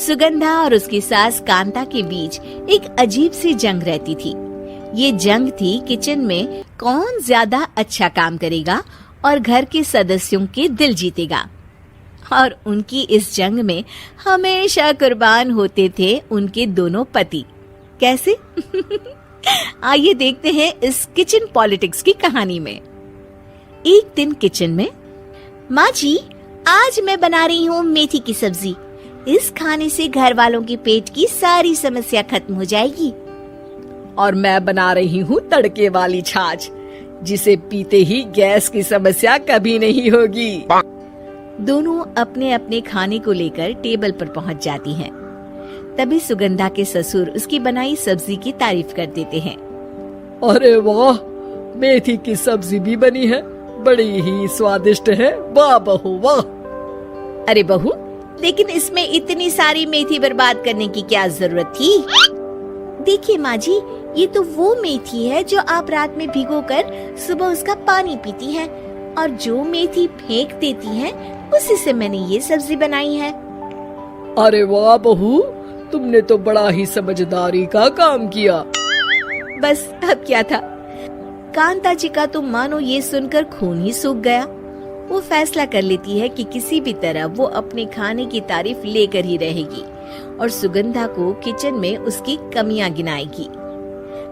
सुगंधा और उसकी सास कांता के बीच एक अजीब सी जंग रहती थी। ये जंग थी किचन में कौन ज्यादा अच्छा काम करेगा और घर के सदस्यों के दिल जीतेगा। और उनकी इस जंग में हमेशा कुर्बान होते थे उनके दोनों पति। कैसे? आइए देखते हैं इस किचन पॉलिटिक्स की कहानी में। एक दिन किचन में, माँ जी, आज मैं बना रही हूँ मेथी की सब्जी। इस खाने से घर वालों के पेट की सारी समस्या खत्म हो जाएगी। और मैं बना रही हूँ तड़के वाली छाछ, जिसे पीते ही गैस की समस्या कभी नहीं होगी। दोनों अपने अपने खाने को लेकर टेबल पर पहुँच जाती हैं। तभी सुगंधा के ससुर उसकी बनाई सब्जी की तारीफ कर देते हैं। अरे वाह, मेथी की सब्जी भी बनी है, बड़ी ही स्वादिष्ट है। वाह बहू वाह। अरे बहू, लेकिन इसमें इतनी सारी मेथी बर्बाद करने की क्या जरूरत थी? देखिए माँ जी, ये तो वो मेथी है जो आप रात में भिगोकर सुबह उसका पानी पीती हैं, और जो मेथी फेंक देती हैं, उसी से मैंने ये सब्जी बनाई है। अरे वाह बहू, तुमने तो बड़ा ही समझदारी का काम किया। बस अब क्या था, कांता जी का तो मानो ये सुनकर खून ही सूख गया। वो फैसला कर लेती है कि किसी भी तरह वो अपने खाने की तारीफ लेकर ही रहेगी और सुगंधा को किचन में उसकी कमियां गिनाएगी।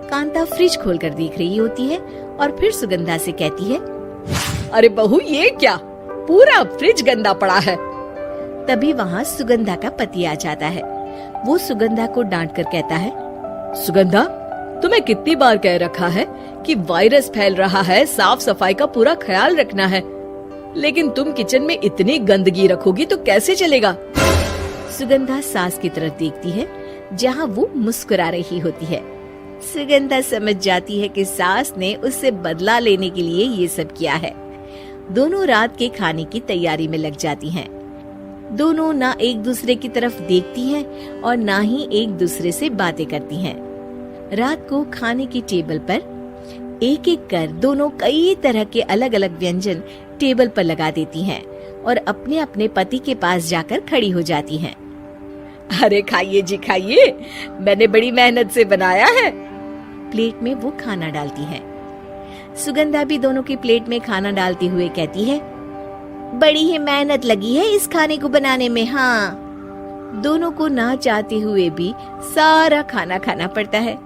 कांता फ्रिज खोलकर देख रही होती है और फिर सुगंधा से कहती है, अरे बहू, ये क्या, पूरा फ्रिज गंदा पड़ा है। तभी वहाँ सुगंधा का पति आ जाता है। वो सुगंधा को डांट कर कहता है, सुगंधा, तुम्हें कितनी बार कह रखा है कि वायरस फैल रहा है, साफ सफाई का पूरा ख्याल रखना है, लेकिन तुम किचन में इतनी गंदगी रखोगी तो कैसे चलेगा। सुगंधा सास की तरफ देखती है जहाँ वो मुस्कुरा रही होती है। सुगंधा समझ जाती है कि सास ने उससे बदला लेने के लिए ये सब किया है। दोनों रात के खाने की तैयारी में लग जाती हैं। दोनों ना एक दूसरे की तरफ देखती हैं और ना ही एक दूसरे से बातें करती हैं। रात को खाने की टेबल पर एक एक कर दोनों कई तरह के अलग अलग व्यंजन टेबल पर लगा देती हैं और अपने अपने पति के पास जाकर खड़ी हो जाती हैं। अरे खाइए जी खाइए, मैंने बड़ी मेहनत से बनाया है। प्लेट में वो खाना डालती है। सुगंधा भी दोनों की प्लेट में खाना डालते हुए कहती है, बड़ी ही मेहनत लगी है इस खाने को बनाने में। हाँ, दोनों को ना चाहते हुए भी सारा खाना खाना पड़ता है।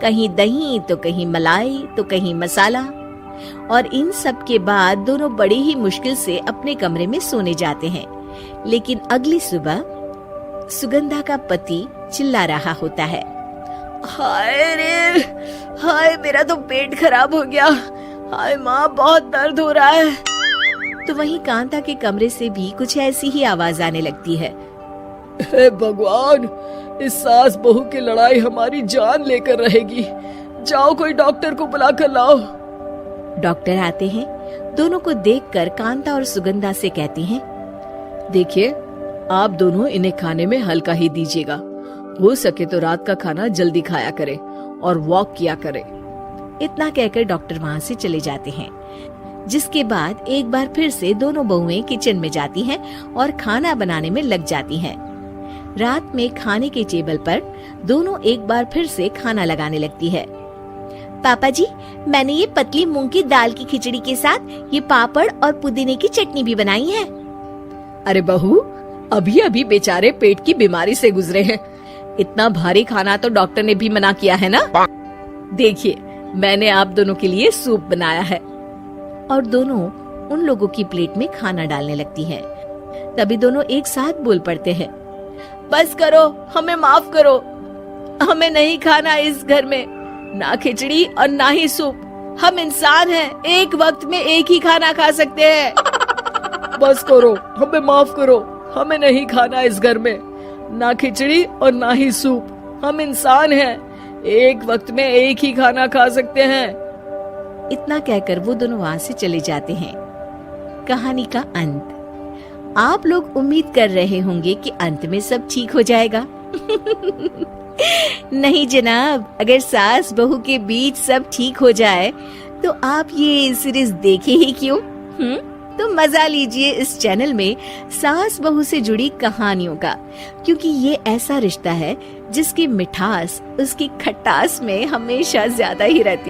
कहीं दही तो कहीं मलाई तो कहीं मसाला, और इन सब के बाद दोनों बड़ी ही मुश्किल से अपने कमरे में सोने जाते हैं। लेकिन अगली सुबह सुगंधा का पति चिल्ला रहा होता है, हाय रे, हाय मेरा तो पेट खराब हो गया, हाय माँ बहुत दर्द हो रहा है। तो वहीं कांता के कमरे से भी कुछ ऐसी ही आवाज आने लगती है। हे भगवान, इस सास बहू की लड़ाई हमारी जान लेकर रहेगी। जाओ कोई डॉक्टर को बुला कर लाओ। डॉक्टर आते हैं। दोनों को देखकर कांता और सुगंधा से कहती हैं, देखिए, आप दोनों इन्हें खाने में हल्का ही दीजिएगा। हो सके तो रात का खाना जल्दी खाया करें और वॉक किया करें। इतना कहकर डॉक्टर वहाँ से चले जाते हैं। जिसके बाद एक बार फिर से दोनों बहुएं किचन में जाती हैं और खाना बनाने में लग जाती हैं। रात में खाने के टेबल पर दोनों एक बार फिर से खाना लगाने लगती है। पापा जी, मैंने ये पतली मूंग की दाल की खिचड़ी के साथ ये पापड़ और पुदीने की चटनी भी बनाई है। अरे बहू, अभी अभी बेचारे पेट की बीमारी से गुजरे हैं, इतना भारी खाना तो डॉक्टर ने भी मना किया है ना। देखिए, मैंने आप दोनों के लिए सूप बनाया है। और दोनों उन लोगों की प्लेट में खाना डालने लगती हैं। तभी दोनों एक साथ बोल पड़ते हैं, बस करो, हमें माफ करो, हमें नहीं खाना इस घर में, ना खिचड़ी और ना ही सूप। हम इंसान हैं, एक वक्त में एक ही खाना खा सकते हैं। बस करो, हमें माफ करो, हमें नहीं खाना इस घर में, ना खिचड़ी और ना ही सूप। हम इंसान हैं, एक वक्त में एक ही खाना खा सकते हैं। इतना कहकर वो दोनों वहाँ से चले जाते हैं। कहानी का अंत। आप लोग उम्मीद कर रहे होंगे कि अंत में सब ठीक हो जाएगा। नहीं जनाब, अगर सास बहू के बीच सब ठीक हो जाए तो आप ये सीरीज देखे ही क्यों? तो मजा लीजिए इस चैनल में सास बहू से जुड़ी कहानियों का, क्योंकि ये ऐसा रिश्ता है जिसकी मिठास उसकी खटास में हमेशा ज्यादा ही रहती है।